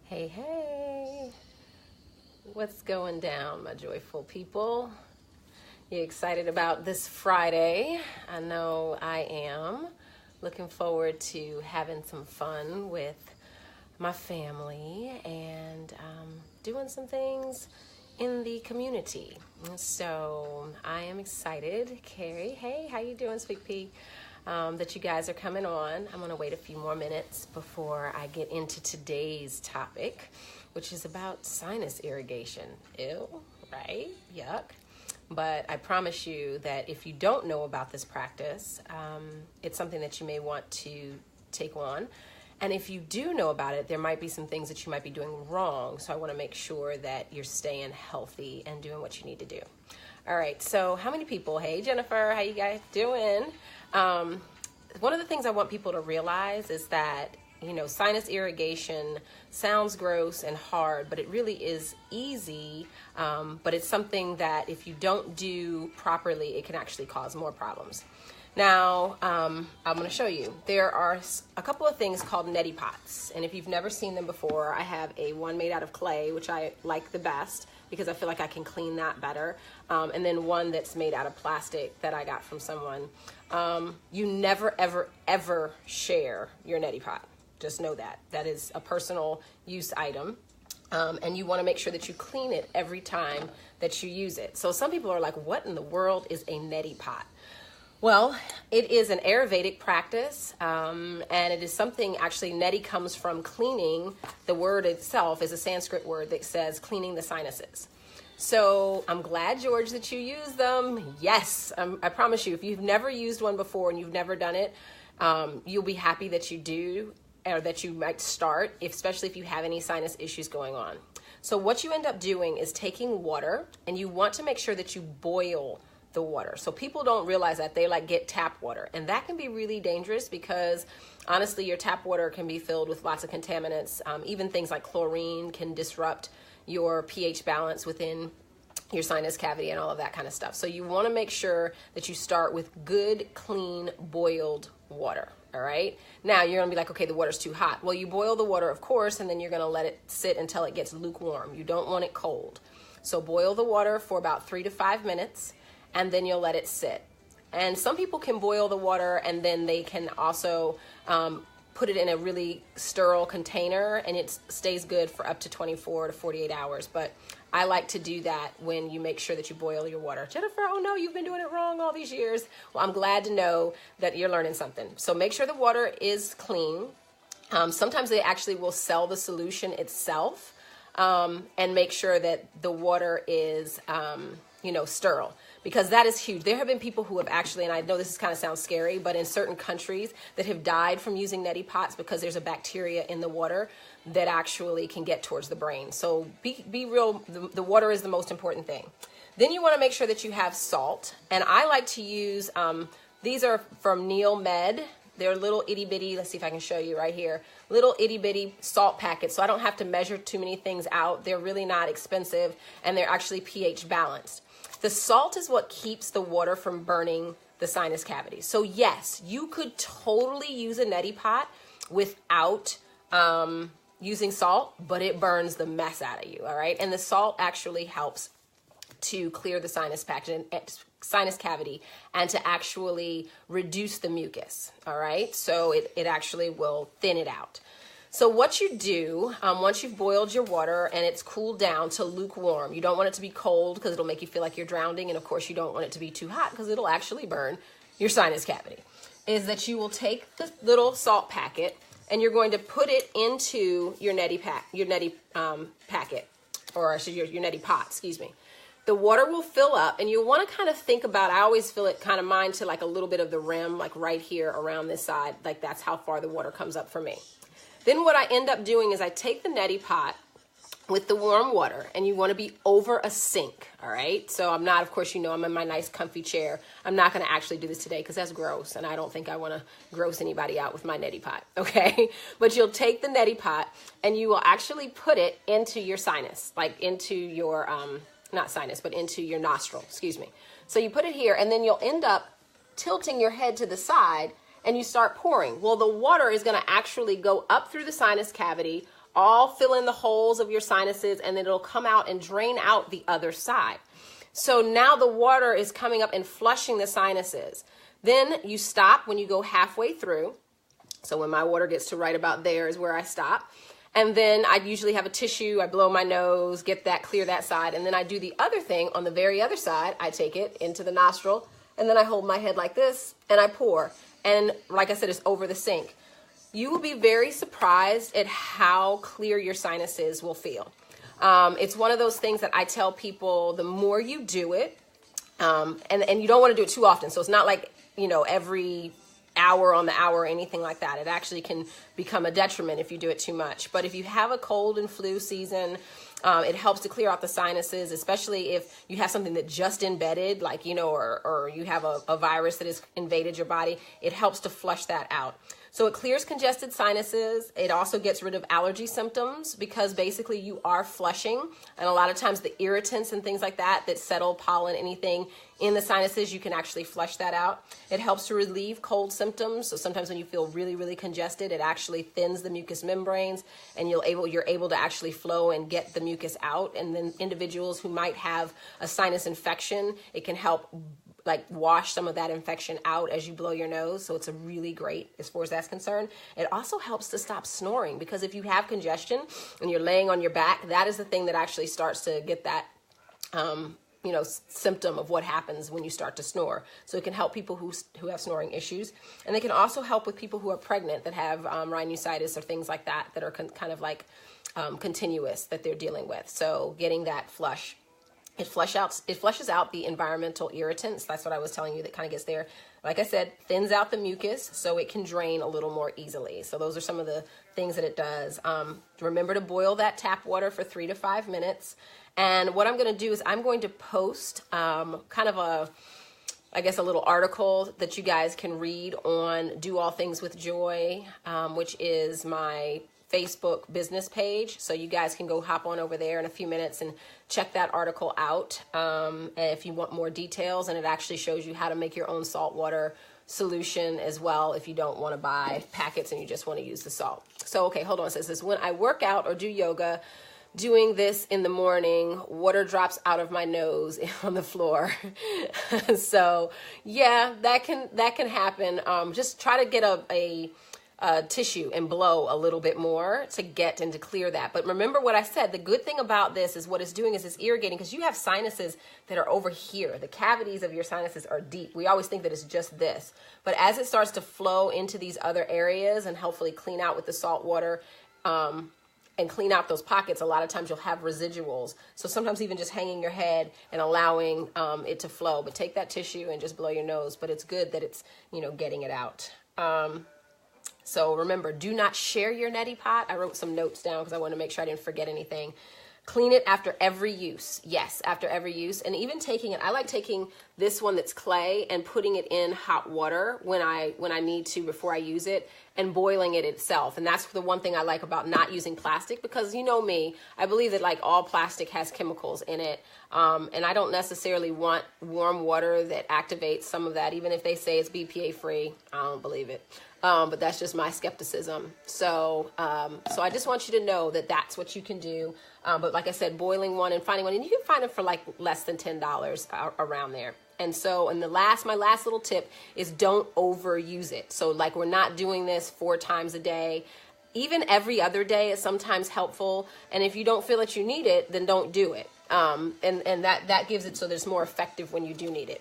Hey, hey, what's going down, my joyful people? You excited about this Friday? I know I am. Looking forward to having some fun with my family and doing some things in the community. So I am excited. Carrie, hey, how you doing, Sweet Pea? That you guys are coming on. I'm going to wait a few more minutes before I get into today's topic, which is about sinus irrigation. Ew, right? Yuck. But I promise you that if you don't know about this practice, it's something that you may want to take on. And if you do know about it, there might be some things that you might be doing wrong. So I want to make sure that you're staying healthy and doing what you need to do. All right, so how many people? Hey, Jennifer, how you guys doing? One of the things I want people to realize is that, sinus irrigation sounds gross and hard, but it really is easy. But it's something that if you don't do properly, it can actually cause more problems. Now, I'm going to show you. There are a couple of things called Netti Pots. And if you've never seen them before, I have one made out of clay, which I like the best because I feel like I can clean that better. And then one that's made out of plastic that I got from someone. You never, ever, ever share your Netti Pot. Just know that. That is a personal use item. And you want to make sure that you clean it every time that you use it. So some people are like, what in the world is a Netti Pot? Well, it is an Ayurvedic practice, and it is something, actually, Netti comes from cleaning. The word itself is a Sanskrit word that says cleaning the sinuses. So I'm glad, George, that you use them. Yes, I promise you, if you've never used one before and you've never done it, you'll be happy that you do, or that you might start, especially if you have any sinus issues going on. So what you end up doing is taking water, and you want to make sure that you boil the water. So people don't realize that they get tap water, and that can be really dangerous because honestly your tap water can be filled with lots of contaminants. Even things like chlorine can disrupt your pH balance within your sinus cavity and all of that kind of stuff. So you want to make sure that you start with good, clean, boiled water. All right. Now you're going to be like, okay, the water's too hot. Well, you boil the water, of course, and then you're going to let it sit until it gets lukewarm. You don't want it cold. So boil the water for about 3 to 5 minutes. And then you'll let it sit. And some people can boil the water and then they can also put it in a really sterile container, and it stays good for up to 24 to 48 hours. But I like to do that when you make sure that you boil your water. Jennifer, oh no, you've been doing it wrong all these years. Well, I'm glad to know that you're learning something. So make sure the water is clean. Sometimes they actually will sell the solution itself, and make sure that the water is, sterile. Because that is huge. There have been people who have actually, and I know this kind of sounds scary, but in certain countries that have died from using Netti Pots because there's a bacteria in the water that actually can get towards the brain. So be real, the water is the most important thing. Then you want to make sure that you have salt. And I like to use, these are from Neil Med. They're little itty bitty, let's see if I can show you right here, little itty bitty salt packets. So I don't have to measure too many things out. They're really not expensive, and they're actually pH balanced. The salt is what keeps the water from burning the sinus cavity. So yes, you could totally use a Netti Pot without using salt, but it burns the mess out of you, all right? And the salt actually helps to clear the sinus cavity and to actually reduce the mucus, all right? So it actually will thin it out. So what you do, once you've boiled your water and it's cooled down to lukewarm, you don't want it to be cold because it'll make you feel like you're drowning, and of course you don't want it to be too hot because it'll actually burn your sinus cavity, is that you will take the little salt packet and you're going to put it into your Netti packet, or I should your Netti Pot, excuse me. The water will fill up, and you'll want to kind of think about, I always feel it kind of mine to like a little bit of the rim, like right here around this side, like that's how far the water comes up for me. Then what I end up doing is I take the Netti Pot with the warm water, and you want to be over a sink, all right? So I'm not, of course, I'm in my nice comfy chair. I'm not going to actually do this today because that's gross, and I don't think I want to gross anybody out with my Netti Pot, okay? But you'll take the Netti Pot, and you will actually put it into your sinus, like into your, not sinus, but into your nostril, excuse me. So you put it here, and then you'll end up tilting your head to the side, and you start pouring. Well, the water is going to actually go up through the sinus cavity, all fill in the holes of your sinuses, and then it'll come out and drain out the other side. So now the water is coming up and flushing the sinuses. Then you stop when you go halfway through. So when my water gets to right about there is where I stop. And then I usually have a tissue, I blow my nose, get that, clear that side. And then I do the other thing on the very other side. I take it into the nostril, and then I hold my head like this, and I pour. And like I said, it's over the sink. You will be very surprised at how clear your sinuses will feel. It's one of those things that I tell people, the more you do it, and you don't want to do it too often. So it's not like, you know, every hour on the hour or anything like that. It actually can become a detriment if you do it too much. But if you have a cold and flu season, it helps to clear out the sinuses, especially if you have something that just embedded, like, you know, or you have a virus that has invaded your body. It helps to flush that out. So it clears congested sinuses. It also gets rid of allergy symptoms because basically you are flushing. And a lot of times the irritants and things like that settle, pollen, anything in the sinuses, you can actually flush that out. It helps to relieve cold symptoms. So sometimes when you feel really, really congested, it actually thins the mucous membranes, and you're able to actually flow and get the mucus out. And then individuals who might have a sinus infection, it can help like wash some of that infection out as you blow your nose. So it's a really great as far as that's concerned. It also helps to stop snoring, because if you have congestion and you're laying on your back, that is the thing that actually starts to get that you know, symptom of what happens when you start to snore. So it can help people who have snoring issues. And they can also help with people who are pregnant that have rhinusitis or things like that are kind of like continuous that they're dealing with. So getting that flush. It flushes out the environmental irritants. That's what I was telling you that kind of gets there. Like I said, thins out the mucus so it can drain a little more easily. So those are some of the things that it does. Remember to boil that tap water for 3 to 5 minutes. And what I'm going to do is I'm going to post kind of a little article that you guys can read on Do All Things with Joy, which is my Facebook business page. So you guys can go hop on over there in a few minutes and check that article out if you want more details. And it actually shows you how to make your own saltwater solution as well if you don't want to buy packets and you just want to use the salt. So, okay, hold on. It says this: when I work out or do yoga, doing this in the morning, water drops out of my nose on the floor. So yeah, that can happen. Just try to get a tissue and blow a little bit more to get and to clear that. But remember what I said, the good thing about this is what it's doing is it's irrigating, because you have sinuses that are over here. The cavities of your sinuses are deep. We always think that it's just this, but as it starts to flow into these other areas and hopefully clean out with the salt water, and clean out those pockets, a lot of times you'll have residuals. So sometimes even just hanging your head and allowing it to flow. But take that tissue and just blow your nose. But it's good that it's, you know, getting it out. So remember, do not share your neti pot. I wrote some notes down because I want to make sure I didn't forget anything. Clean it after every use. Yes, after every use. And even taking it, I like taking this one that's clay and putting it in hot water when I need to before I use it, and boiling it itself. And that's the one thing I like about not using plastic, because you know me, I believe that like all plastic has chemicals in it. And I don't necessarily want warm water that activates some of that, even if they say it's BPA free. I don't believe it. But that's just my skepticism. So I just want you to know that that's what you can do. But like I said, boiling one and finding one, and you can find them for like less than $10 around there. And so, and my last little tip is don't overuse it. So like, we're not doing this 4 times a day. Even every other day is sometimes helpful. And if you don't feel that you need it, then don't do it. And that gives it so that it's more effective when you do need it.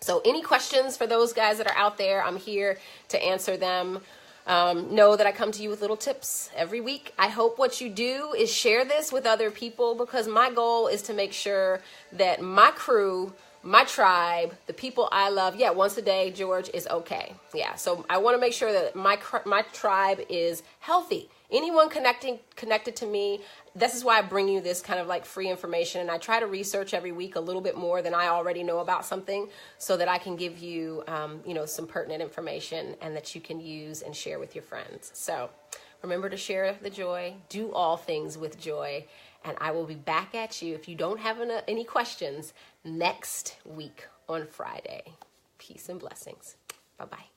So any questions for those guys that are out there, I'm here to answer them. Know that I come to you with little tips every week. I hope what you do is share this with other people, because my goal is to make sure that my crew, my tribe, the people I love, once a day, George, is okay. Yeah, so I want to make sure that my tribe is healthy. Anyone connected to me, this is why I bring you this kind of like free information, and I try to research every week a little bit more than I already know about something, so that I can give you, some pertinent information and that you can use and share with your friends. So remember to share the joy, do all things with joy, and I will be back at you if you don't have any questions next week on Friday. Peace and blessings. Bye-bye.